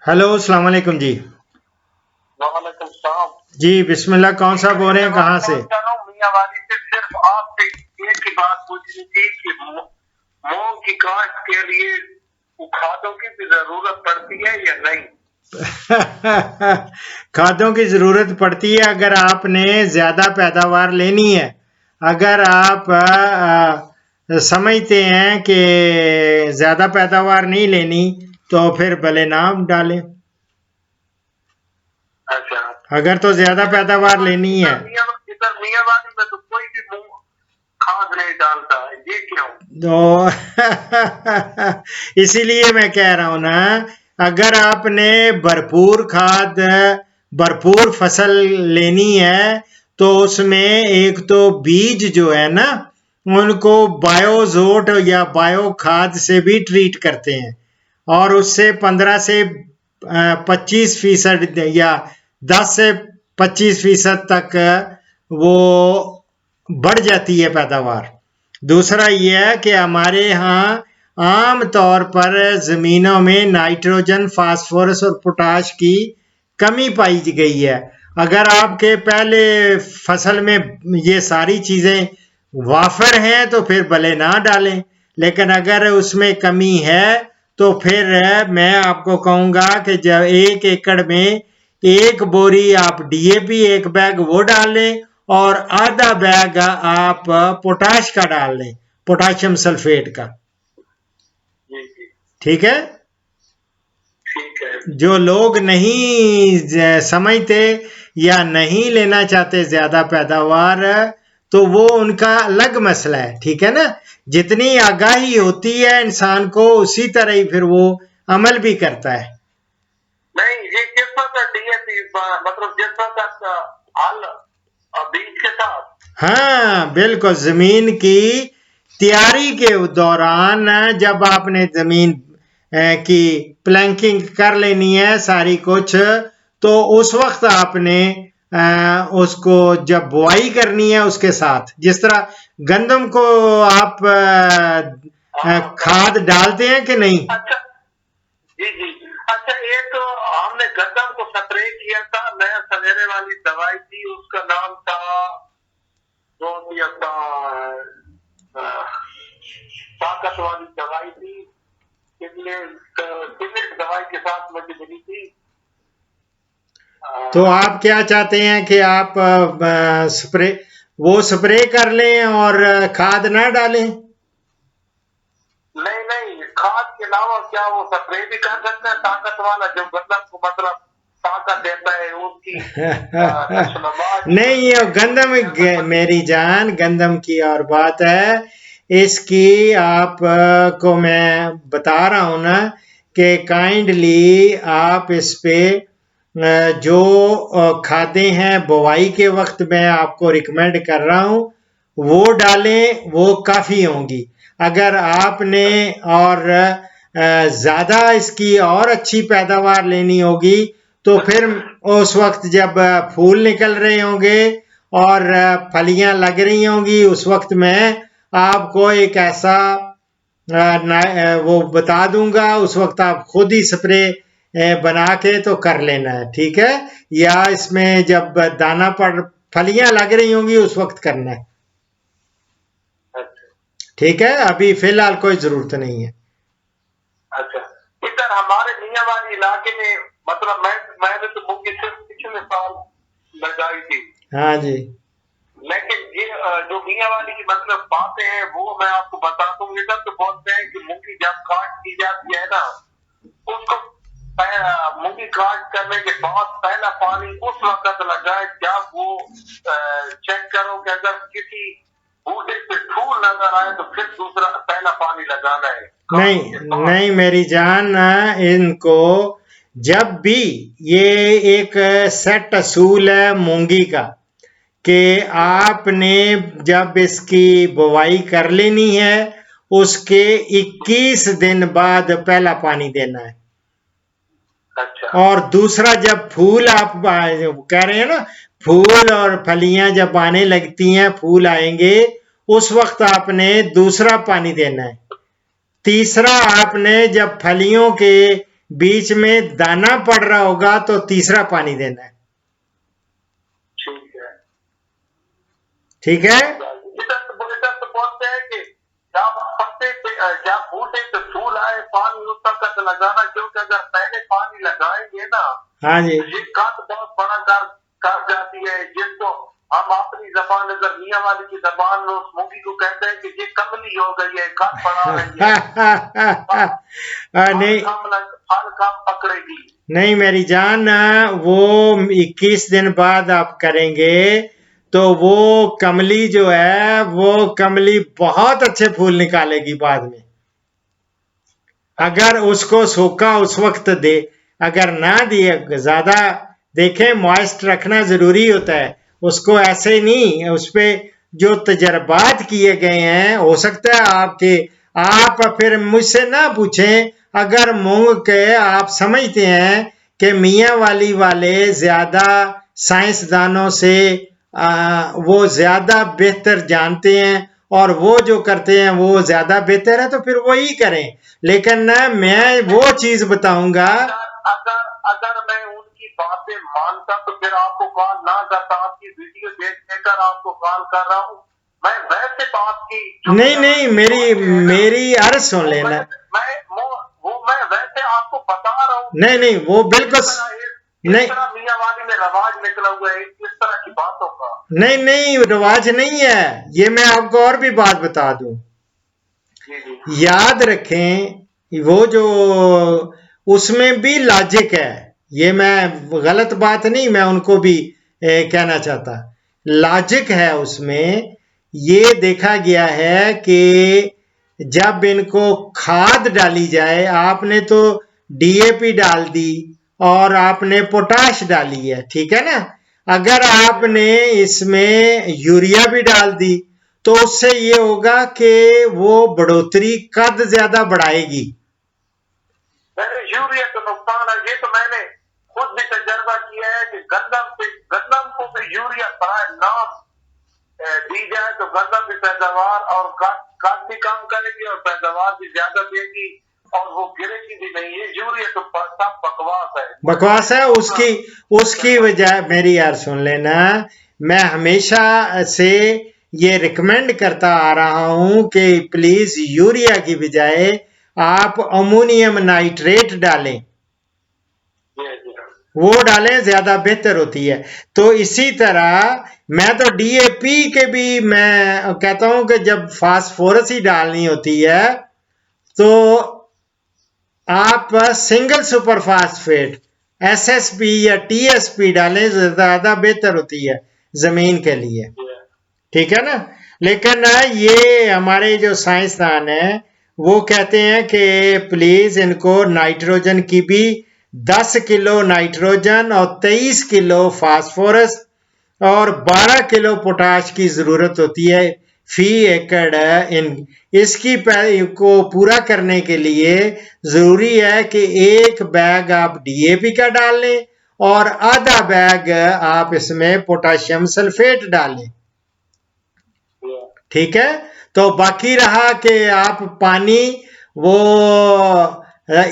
Hello अस्सलाम वालेकुम जी। वालेकुम सलाम। जी बिस्मिल्लाह, कौन सा बोल रहे हैं, कहाँ से? मियाँ वाली से सिर्फ आपसे एक ही बात पूछनी थी कि मूंग की काश्त के लिए खादों की भी जरूरत पड़ती है या नहीं। खादों की जरूरत पड़ती है अगर आपने ज्यादा पैदावार लेनी है। अगर आप समझते हैं कि ज्यादा पैदावार नहीं लेनी तो फिर भले ना डालें। अच्छा, अगर तो ज्यादा पैदावार लेनी है इधर मियाँ वाली में तो कोई भी मूंग खाद नहीं डालता है, ये क्यों? तो इसीलिए मैं कह रहा हूं ना, अगर आपने भरपूर खाद, भरपूर फसल लेनी है तो उसमें एक तो बीज जो है ना, उनको बायोजोट या बायो खाद से भी ट्रीट करते हैं और उससे 15 से 25% या 10 से 25% तक वो बढ़ जाती है पैदावार। दूसरा यह है कि हमारे यहाँ आम तौर पर जमीनों में नाइट्रोजन, फास्फोरस और पोटाश की कमी पाई गई है। अगर आपके पहले फसल में ये सारी चीजें वाफर हैं तो फिर भले ना डालें, लेकिन अगर उसमें कमी है तो फिर मैं आपको कहूंगा कि जब 1 एकड़ में 1 बोरी आप डीएपी, 1 बैग वो डाल लें और आधा बैग आप पोटाश का डाल लें, पोटाशियम सल्फेट का। जी जी, ठीक है। ठीक है। जो लोग नहीं समझते या नहीं लेना चाहते ज्यादा पैदावार, तो वो उनका अलग मसला है। ठीक है ना। जितनी आगाही होती है इंसान को, उसी तरह ही फिर वो अमल भी करता है। नहीं, ये किस तरह डीएपी मतलब जिस तरह हल बीज के साथ। हाँ बिल्कुल, जमीन की तैयारी के दौरान जब आपने जमीन की प्लैंकिंग कर लेनी है सारी कुछ, तो उस वक्त आपने उसको जब बुआई करनी है उसके साथ, जिस तरह गंदम को आप खाद डालते हैं कि नहीं? अच्छा, जी जी। अच्छा, एक हमने गंदम को स्प्रे किया था, नया सवेरे वाली दवाई थी, उसका नाम था बहुत ही ताकत वाली दवाई थी, सिमिट दवाई के साथ मुझे मिली थी। तो आप क्या चाहते हैं कि आप स्प्रे, वो स्प्रे कर लें और खाद ना डालें? नहीं नहीं, खाद के अलावा क्या वो स्प्रे भी कर सकते हैं, ताकत वाला जो गंदम को मतलब ताकत देता है उसकी नहीं, ये गंदम, मेरी जान, गंदम की और बात है। इसकी आप को मैं बता रहा हूं ना कि काइंडली आप इस पे जो खादें हैं बुवाई के वक्त मैं आपको रिकमेंड कर रहा हूं वो डालें, वो काफ़ी होंगी। अगर आपने और ज़्यादा इसकी और अच्छी पैदावार लेनी होगी तो फिर उस वक्त जब फूल निकल रहे होंगे और फलियां लग रही होंगी, उस वक्त मैं आपको एक ऐसा वो बता दूंगा, उस वक्त आप खुद ही स्प्रे बना के तो कर लेना है। ठीक है। या इसमें जब दाना पर फलियां लग रही होंगी उस वक्त करना है। ठीक है, अभी फिलहाल कोई जरूरत नहीं है। अच्छा, इधर हमारे मियांवाली इलाके में मतलब मैंने तो मूंगी सिर्फ पिछले साल लगाई थी। हाँ जी। लेकिन ये जो मियांवाली की मतलब बातें हैं वो मैं आपको बताता हूँ। इधर तो बोलते हैं कि मूंगी जब काट की जाती है ना, उसको मूंगी काट करने के बाद पहला पानी उस वक्त लगाए जब वो चेक करो कि अगर किसी बूटे पे फूल नजर आए तो फिर दूसरा पहला पानी लगाना है। नहीं नहीं मेरी जान, इनको जब भी ये एक सेट असूल है मूंगी का कि आपने जब इसकी बुवाई कर लेनी है उसके 21 दिन बाद पहला पानी देना है। अच्छा। और दूसरा, जब फूल आप कह रहे हैं ना, फूल और फलियां जब आने लगती हैं, फूल आएंगे, उस वक्त आपने दूसरा पानी देना है। तीसरा, आपने जब फलियों के बीच में दाना पड़ रहा होगा तो तीसरा पानी देना है। ठीक है। ठीक है, इधर तो बोलते हैं कि जब पत्ते पे जब बूटे पे फूल आए पानी उस वक्त लगाना, क्योंकि अगर पहले पानी लगाएंगे ना हाँ जी, तो ये कद बहुत बड़ा कर जाती है, जिसको हम अपनी जबान अगर मियाँ वाली की जबान में उस मूंगी को कहते हैं कि ये कमली हो गई है, कद बड़ा है, नहीं फल कम पकड़ेगी। नहीं मेरी जान, वो 21 दिन बाद आप करेंगे तो वो कमली जो है वो कमली बहुत अच्छे फूल निकालेगी बाद में। अगर उसको सूखा उस वक्त दे, अगर ना दिए, ज्यादा देखें, मॉइस्ट रखना जरूरी होता है उसको, ऐसे नहीं। उस पे जो तजर्बात किए गए हैं, हो सकता है आपके, आप फिर मुझसे ना पूछें अगर मूंग के आप समझते हैं कि मियाँ वाली वाले ज्यादा साइंसदानों से वो ज्यादा बेहतर जानते हैं और वो जो करते हैं वो ज्यादा बेहतर है, तो फिर वही करें। लेकिन ना मैं वो चीज बताऊंगा, अगर अगर मैं उनकी बातें मानता तो फिर आपको कॉल ना करता, आपकी वीडियो देख आपको कॉल कर रहा हूँ। मैं वैसे बात की नहीं नहीं, मेरी अर्ज सुन लेना। मैं वैसे आपको बता रहा हूँ। नहीं नहीं, वो बिल्कुल नहीं, मियाँ वाली में रवाज निकला हुआ है इस तरह की बातों का। नहीं नहीं, रिवाज नहीं है ये। मैं आपको और भी बात बता दूं, याद रखें वो जो उसमें भी लॉजिक है, ये मैं गलत बात नहीं, मैं उनको भी कहना चाहता, लॉजिक है उसमें। ये देखा गया है कि जब इनको खाद डाली जाए, आपने तो डीएपी डाल दी और आपने पोटाश डाली है, ठीक है ना, अगर आपने इसमें यूरिया भी डाल दी तो उससे ये होगा कि वो बढ़ोतरी कद ज्यादा बढ़ाएगी। यूरिया तो नुकसान है, ये तो मैंने खुद भी तजर्बा किया है कि गंदम को भी यूरिया बड़ा नाम दी जाए तो गंदम की पैदावार और कद भी कम करेगी और पैदावार भी ज्यादा देगी और वो गिरेगी भी नहीं। है यूरिया तो सब बकवास है, बकवास है। उसकी वजह मेरी यार सुन लेना, मैं हमेशा से ये रिकमेंड करता आ रहा हूं कि प्लीज यूरिया की बजाय आप अमोनियम नाइट्रेट डालें, वो डालें, ज्यादा बेहतर होती है। तो इसी तरह मैं तो डीएपी के भी मैं कहता हूं कि जब फास्फोरस ही डालनी होती है तो आप सिंगल सुपर फास्फेट एसएसपी या टीएसपी डालें, ज्यादा बेहतर होती है जमीन के लिए, ठीक है ना। लेकिन ये हमारे जो साइंसदान हैं वो कहते हैं कि प्लीज इनको नाइट्रोजन की भी 10 किलो नाइट्रोजन और 23 किलो फास्फोरस और 12 किलो पोटाश की जरूरत होती है फी एकड़। इसकी को पूरा करने के लिए जरूरी है कि एक बैग आप डीएपी का डाल लें और आधा बैग आप इसमें पोटाशियम सल्फेट डालें, ठीक है। तो बाकी रहा कि आप पानी, वो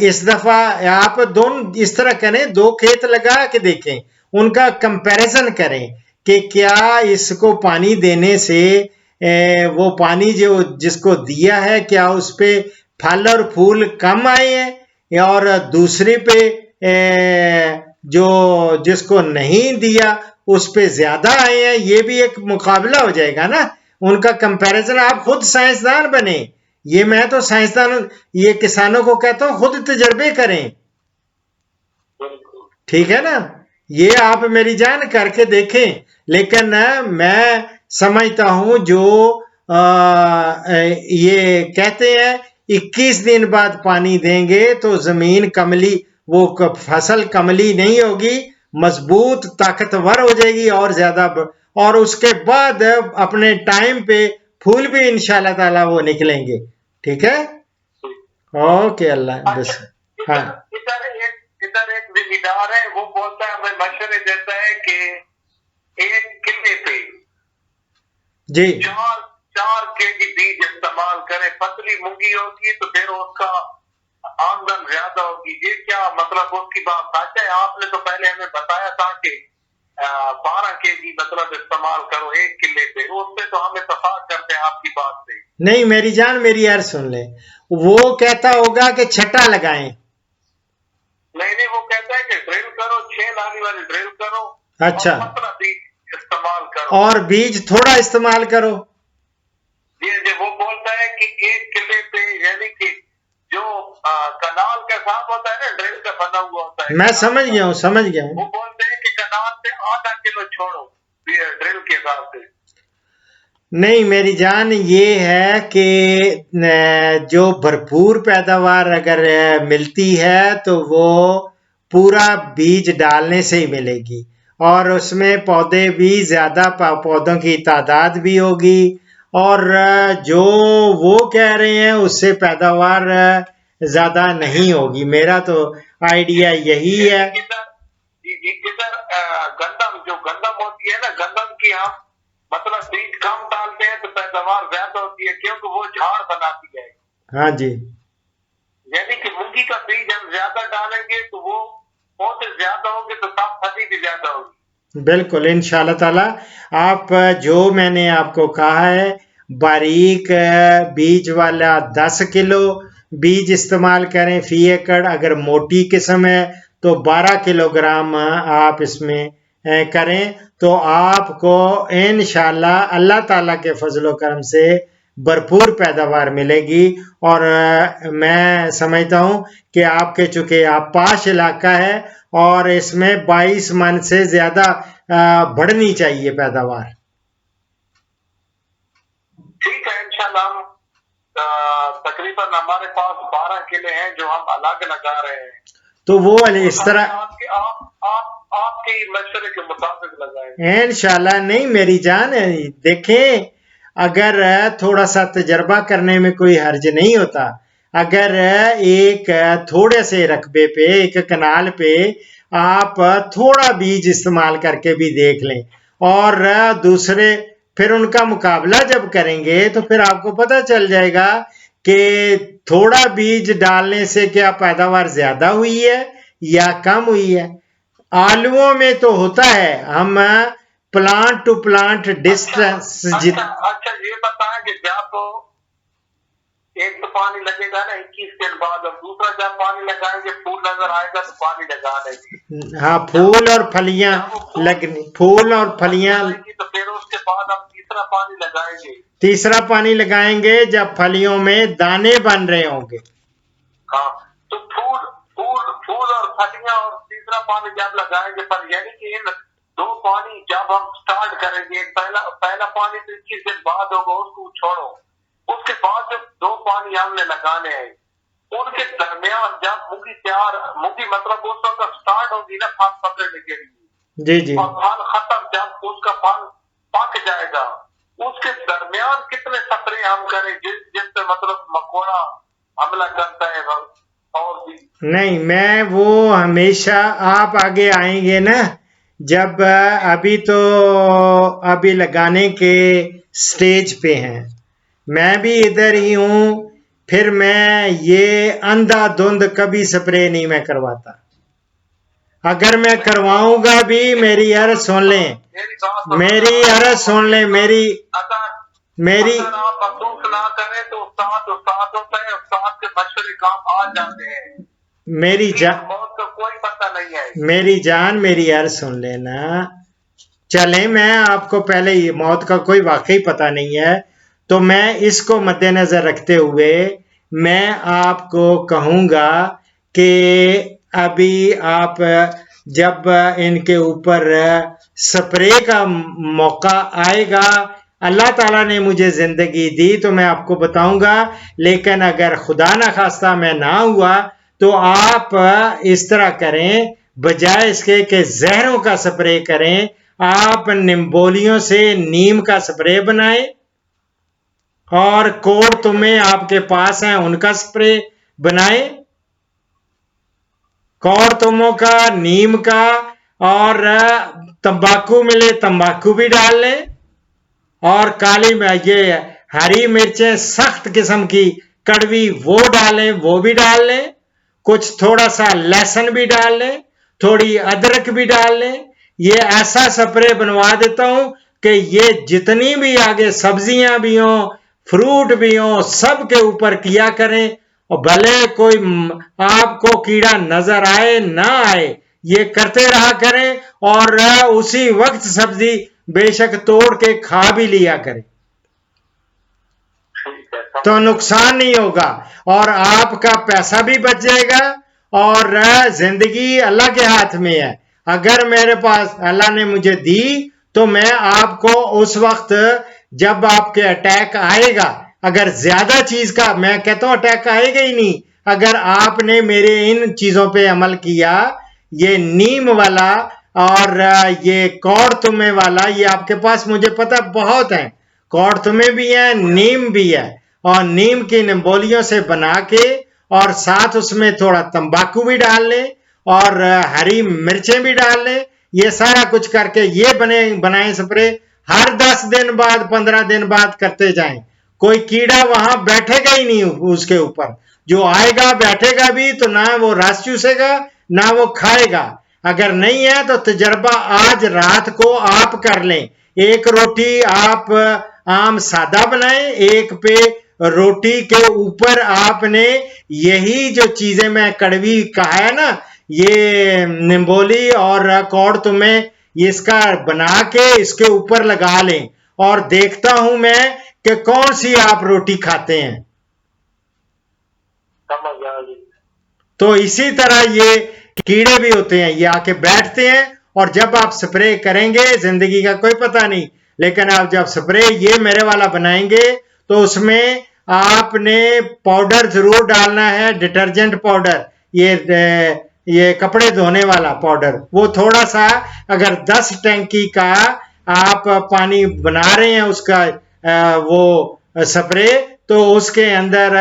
इस दफा आप दोनों इस तरह करें, 2 खेत लगा के देखें, उनका कंपैरिजन करें कि क्या इसको पानी देने से वो पानी जो जिसको दिया है क्या उस पे फल और फूल कम आए हैं और दूसरे पे जो जिसको नहीं दिया उस पे ज्यादा आए हैं। ये भी एक मुकाबला हो जाएगा ना, उनका कंपैरिजन। आप खुद साइंसदान बने, ये मैं तो साइंसदान, ये किसानों को कहता हूं खुद तजर्बे करें, ठीक है ना। ये आप मेरी जान करके देखें। लेकिन मैं समझता हूं जो ये कहते हैं 21 दिन बाद पानी देंगे तो जमीन कमली, वो फसल कमली नहीं होगी, मजबूत ताकतवर हो जाएगी और ज्यादा, और उसके बाद अपने टाइम पे फूल भी इंशाल्लाह ताला वो निकलेंगे, ठीक है। ओके, अल्लाह बस। हाँ, इधर एक जिम्मेदार है, वो बोलता है, हमें मशवरे देता है कि एक किले पे जी 4 केजी बीज इस्तेमाल करें। पतली मूंगी होती है तो फिर उसका आमदन ज्यादा होगी, ये क्या मतलब उसकी बात सच है? आपने तो पहले हमें बताया था कि 12 केजी मतलब इस्तेमाल करो 1 किले पे, उससे तो हम इत्तेफाक करते हैं आपकी बात से। नहीं मेरी जान, मेरी यार सुन ले, वो कहता होगा कि छटा लगाएं। नहीं नहीं, वो कहता है कि ड्रिल करो, 6 लाने वाली ड्रिल करो, अच्छा, और पतला बीज इस्तेमाल करो, और बीज थोड़ा इस्तेमाल करो। ये वो बोलता है कि 1 किले पे, यानी कि जो कनाल का हिसाब होता है ना, ड्रिल का बना हुआ होता है, मैं समझ गया हूँ, समझ गया वो हूँ। बोलते हैं कि कनाल पे आधा किलो छोड़ो ड्रिल के हिसाब से। नहीं मेरी जान, ये है कि जो भरपूर पैदावार अगर मिलती है तो वो पूरा बीज डालने से ही मिलेगी, और उसमें पौधे भी ज्यादा, पौधों की तादाद भी होगी, और जो वो कह रहे हैं उससे पैदावार ज्यादा नहीं होगी। मेरा तो आइडिया यही है। किधर गंदम, जो गंदम होती है ना, गंदम की हम मतलब बीज कम डालते हैं तो पैदावार ज्यादा होती है, क्योंकि वो झाड़ बनाती है। हाँ जी, यानी कि मूंगी का बीज हम ज्यादा डालेंगे तो वो पौधे ज्यादा होंगे, तो तब फली भी ज्यादा होगी। बिल्कुल इंशाल्लाह ताला। आप जो मैंने आपको कहा है, बारीक बीज वाला 10 किलो बीज इस्तेमाल करें फी एकड़। अगर मोटी किस्म है तो 12 किलोग्राम आप इसमें करें, तो आपको इंशाल्लाह अल्लाह ताला के फजलो करम से भरपूर पैदावार मिलेगी। और मैं समझता हूँ कि आपके चूंकि आप पाश इलाका है, और इसमें 22 मन से ज्यादा बढ़नी चाहिए पैदावार। ठीक है, इंशाल्लाह हम तकरीबन हमारे पास 12 किले हैं जो हम अलग लगा रहे हैं, तो वो इस तरह आपके मशवरे के मुताबिक लगाएंगे इंशाल्लाह। नहीं मेरी जान, देखें, अगर थोड़ा सा तजर्बा करने में कोई हर्ज नहीं होता। अगर एक थोड़े से रकबे पे, एक कनाल पे आप थोड़ा बीज इस्तेमाल करके भी देख लें, और दूसरे फिर उनका मुकाबला जब करेंगे तो फिर आपको पता चल जाएगा कि थोड़ा बीज डालने से क्या पैदावार ज्यादा हुई है या कम हुई है। आलुओं में तो होता है, हम प्लांट टू प्लांट डिस्टेंस अच्छा, ये बताएं कि जब एक तो पानी लगेगा ना 21 दिन बाद, और दूसरा जब पानी लगाएंगे फूल नजर आएगा तो पानी लगा देंगे। हाँ, फूल और फलियां लगनी, फूल और फलियां। तो फिर उसके बाद हम तीसरा पानी लगाएंगे। तीसरा पानी लगाएंगे जब फलियों में दाने बन रहे होंगे। हाँ, तो फूल फूल फूल और फलियां, और तीसरा पानी जब लगाएंगे, पर यानी कि इन 2 पानी जब हम स्टार्ट करेंगे, पहला पानी तो 21 दिन बाद होगा, उसको छोड़ो। उसके बाद जब 2 पानी हमने लगाने हैं, उनके दरमियान जब मूंगी मतलब उस वक्त स्टार्ट होगी ना फल पकड़ने के लिए, जी जी, और फल खत्म जब उसका फल पक जाएगा, उसके दरमियान कितने स्प्रे हम करें जिससे मतलब मकोड़ा हमला करता है और भी। नहीं मैं वो हमेशा, आप आगे आएंगे ना जब, अभी लगाने के स्टेज पे हैं, मैं भी इधर ही हूं, फिर मैं ये अंधाधुंध कभी स्प्रे नहीं मैं करवाता। अगर मैं करवाऊंगा भी, मेरी अर्ज सुन लें, मेरी अर्ज सुन लें, मेरी अगर आप अफसोस ना करें तो उस्ताद होता है, उस्ताद के मशवरे काम आ जाते हैं। मेरी जान, मौत का कोई पता नहीं है। मेरी जान, मेरी अर्ज सुन लेना। चले, मैं आपको पहले ये मौत का कोई वाकई पता नहीं है, तो मैं इसको मद्देनजर रखते हुए मैं आपको कहूंगा कि अभी आप जब इनके ऊपर स्प्रे का मौका आएगा, अल्लाह ताला ने मुझे जिंदगी दी तो मैं आपको बताऊंगा। लेकिन अगर खुदा ना खास्ता मैं ना हुआ तो आप इस तरह करें, बजाय इसके कि जहरों का स्प्रे करें, आप निम्बोलियों से नीम का स्प्रे बनाएं, और कोड तुम्हें आपके पास हैं उनका स्प्रे बनाएं, कौर तुमों का, नीम का, और तंबाकू मिले तंबाकू भी डाल लें, और काली ये हरी मिर्चें सख्त किस्म की कड़वी वो डालें, वो भी डाल लें, कुछ थोड़ा सा लहसुन भी डाल लें, थोड़ी अदरक भी डाल लें। ये ऐसा स्प्रे बनवा देता हूं कि ये जितनी भी आगे सब्जियां भी हों, फ्रूट भी हों, सब के ऊपर किया करें। और भले कोई आपको कीड़ा नजर आए ना आए, ये करते रहा करें और उसी वक्त सब्जी बेशक तोड़ के खा भी लिया करें, तो नुकसान नहीं होगा और आपका पैसा भी बच जाएगा। और जिंदगी अल्लाह के हाथ में है। अगर मेरे पास अल्लाह ने मुझे दी तो मैं आपको उस वक्त जब आपके अटैक आएगा, अगर ज्यादा चीज का, मैं कहता हूं अटैक आएगा ही नहीं अगर आपने मेरे इन चीजों पे अमल किया, ये नीम वाला और ये कौड़ तुम्हे वाला, ये आपके पास मुझे पता बहुत है, कौड़ तुम्हे भी है, नीम भी है, और नीम की निम्बोलियों से बना के और साथ उसमें थोड़ा तंबाकू भी डाल ले और हरी मिर्चें भी डाल ले, ये सारा कुछ करके ये बनाए स्प्रे। हर 10 दिन बाद 15 दिन बाद करते जाएं, कोई कीड़ा वहां बैठेगा ही नहीं उसके ऊपर, जो आएगा बैठेगा भी तो ना वो रस चूसेगा ना वो खाएगा। अगर नहीं है तो तजर्बा आज रात को आप कर लें, एक रोटी आप आम सादा बनाएं, एक पे रोटी के ऊपर आपने यही जो चीजें मैं कड़वी कहा है ना, ये निम्बोली और कौड़ तुम्हें, इसका बना के इसके ऊपर लगा लें और देखता हूं मैं कि कौन सी आप रोटी खाते हैं। तो इसी तरह ये कीड़े भी होते हैं, ये आके बैठते हैं और जब आप स्प्रे करेंगे, जिंदगी का कोई पता नहीं, लेकिन आप जब स्प्रे ये मेरे वाला बनाएंगे तो उसमें आपने पाउडर जरूर डालना है, डिटर्जेंट पाउडर, ये कपड़े धोने वाला पाउडर, वो थोड़ा सा, अगर 10 टैंकी का आप पानी बना रहे हैं उसका वो स्प्रे, तो उसके अंदर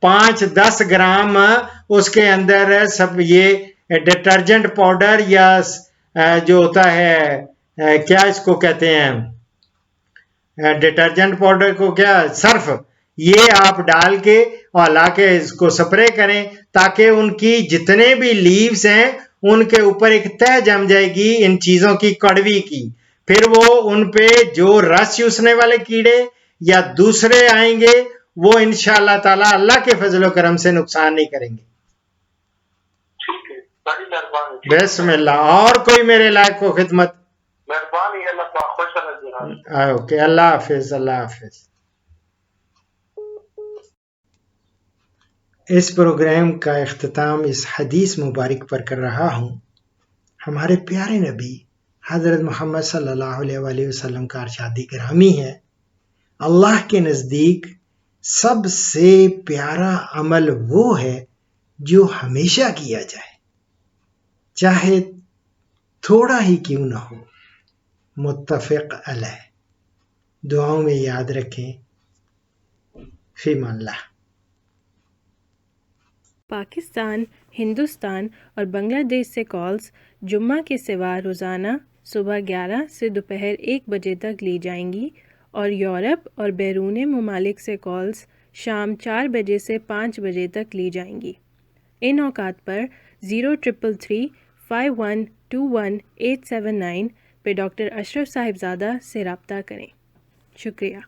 5-10 ग्राम उसके अंदर सब ये डिटर्जेंट पाउडर या जो होता है, क्या इसको कहते हैं, डिटर्जेंट पाउडर को क्या, सर्फ, ये आप डाल के और लाके इसको स्प्रे करें ताकि उनकी जितने भी लीव्स हैं उनके ऊपर एक तह जम जाएगी इन चीजों की, कड़वी की, फिर वो उन पे जो रस चूसने वाले कीड़े या दूसरे आएंगे वो इंशाअल्लाह ताला अल्लाह के फजलो करम से नुकसान नहीं करेंगे। बिस्मिल्लाह। और कोई मेरे लायक को खिदमत? ओके, अल्लाह हाफिज, अल्लाह हाफिज। इस प्रोग्राम का इख्तिताम इस हदीस मुबारक पर कर रहा हूँ। हमारे प्यारे नबी हज़रत मोहम्मद सल्लल्लाहु अलैहि वसल्लम का इरशाद गिरामी है, अल्लाह के नज़दीक सबसे प्यारा अमल वो है जो हमेशा किया जाए, चाहे थोड़ा ही क्यों ना हो। मुत्तफ़िक़ अलैह। दुआओं में याद रखें। फ़ीमाल्लाह। पाकिस्तान, हिंदुस्तान और बांग्लादेश से कॉल्स जुम्मा के सिवा रोज़ाना सुबह 11 से दोपहर 1 बजे तक ली जाएंगी और यूरोप और बैरून ममालिक से कॉल्स शाम 4 बजे से 5 बजे तक ली जाएंगी। इन औकात पर 0333 5121 879 पे डॉक्टर अशरफ साहिबजादा से रब्ता करें। शुक्रिया।